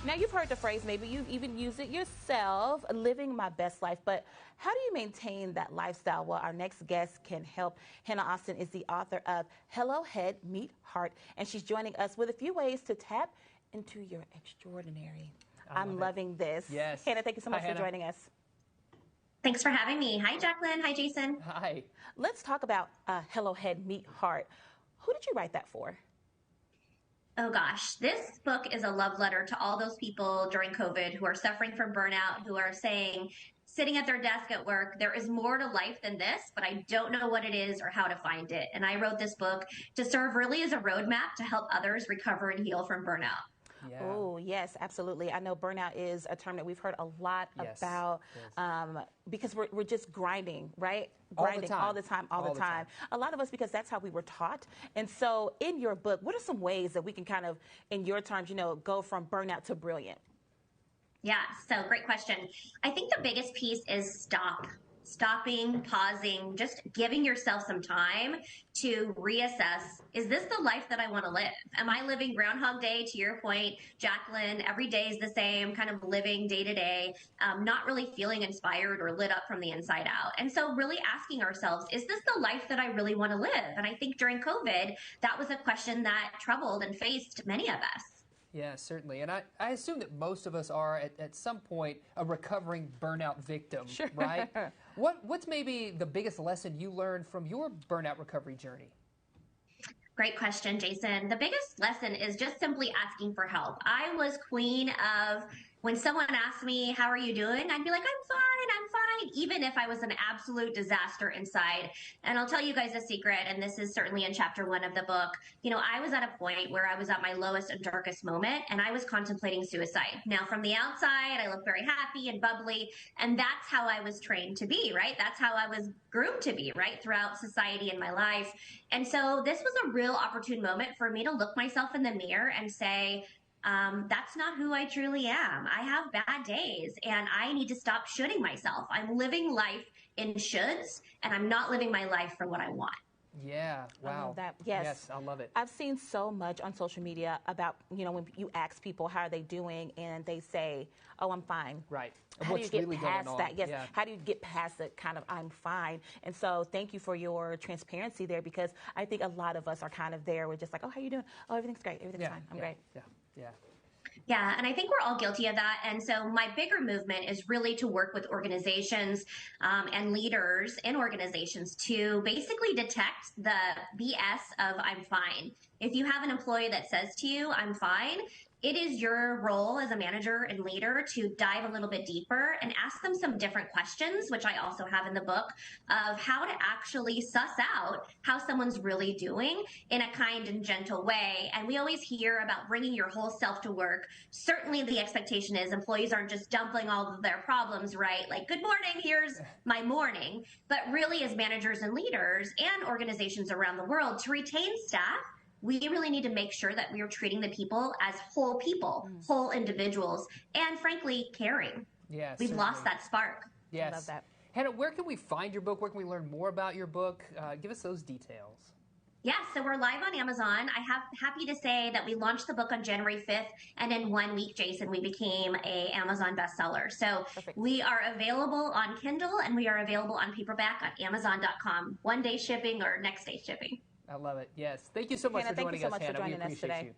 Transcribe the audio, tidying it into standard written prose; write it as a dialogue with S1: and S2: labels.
S1: Now, you've heard the phrase, maybe you've even used it yourself, living my best life. But how do you maintain that lifestyle? Well, our next guest can help. Hannah Austin is the author of Hello Head, Meet Heart, and she's joining us with a few ways to tap into your extraordinary. I'm loving this.
S2: Yes.
S1: Hannah, thank you so much for
S2: Hannah.
S1: joining us.
S3: Thanks for having me. Hi, Jacqueline. Hi, Jason.
S2: Hi.
S1: Let's talk about Hello Head, Meet Heart. Who did you write that for?
S3: Oh gosh, this book is a love letter to all those people during COVID who are suffering from burnout, who are saying, sitting at their desk at work, there is more to life than this, but I don't know what it is or how to find it. And I wrote this book to serve really as a roadmap to help others recover and heal from burnout.
S2: Yeah.
S1: Oh, yes, absolutely. I know burnout is a term that we've heard a lot about because we're just grinding, right? Grinding all the time. A lot of us, because that's how we were taught. And so in your book, what are some ways that we can kind of, in your terms, go from burnout to brilliant?
S3: Yeah, so great question. I think the biggest piece is stopping, pausing, just giving yourself some time to reassess, is this the life that I want to live? Am I living Groundhog Day, to your point, Jacqueline? Every day is the same, kind of living day to day, not really feeling inspired or lit up from the inside out. And so really asking ourselves, is this the life that I really want to live? And I think during COVID, that was a question that troubled and faced many of us.
S2: Yeah, certainly. And I assume that most of us are, at some point, a recovering burnout victim, right? What's maybe the biggest lesson you learned from your burnout recovery journey?
S3: Great question, Jason. The biggest lesson is just simply asking for help. I was queen of, when someone asked me, how are you doing? I'd be like, I'm fine, even if I was an absolute disaster inside. And I'll tell you guys a secret, and this is certainly in chapter 1 of the book. I was at a point where I was at my lowest and darkest moment, and I was contemplating suicide. Now, from the outside, I look very happy and bubbly, and that's how I was trained to be, right? That's how I was groomed to be, right, throughout society and my life. And so this was a real opportune moment for me to look myself in the mirror and say, that's not who I truly am. I have bad days and I need to stop shoulding myself. I'm living life in shoulds and I'm not living my life for what I want.
S2: Yeah, wow.
S1: I love that. Yes,
S2: I love it.
S1: I've seen so much on social media about, when you ask people how are they doing and they say, oh, I'm fine.
S2: Right.
S1: How do you get
S2: really
S1: past that? Yes.
S2: Yeah.
S1: How do you get past that kind of I'm fine? And so thank you for your transparency there, because I think a lot of us are kind of there. We're just like, oh, how you doing? Oh, everything's great. Everything's fine. I'm great.
S3: Yeah, and I think we're all guilty of that. And so my bigger movement is really to work with organizations and leaders in organizations to basically detect the BS of I'm fine. If you have an employee that says to you, I'm fine, it is your role as a manager and leader to dive a little bit deeper and ask them some different questions, which I also have in the book, of how to actually suss out how someone's really doing in a kind and gentle way. And we always hear about bringing your whole self to work. Certainly the expectation is employees aren't just dumping all of their problems, right? Like, good morning, here's my morning. But really, as managers and leaders and organizations around the world, to retain staff, we really need to make sure that we are treating the people as whole people, whole individuals, and frankly, caring.
S2: Yes,
S3: We've lost that spark.
S2: Yes.
S1: I love that.
S2: Hannah, where can we find your book? Where can we learn more about your book? Give us those details.
S3: Yeah, so we're live on Amazon. Happy to say that we launched the book on January 5th, and in 1 week, Jason, we became a Amazon bestseller. So we are available on Kindle, and we are available on paperback on Amazon.com. 1-day shipping or next day shipping.
S2: I love it. Yes. Thank you so much
S1: Hannah,
S2: for joining us, Hannah.
S1: Thank you so much for joining us today.
S2: You.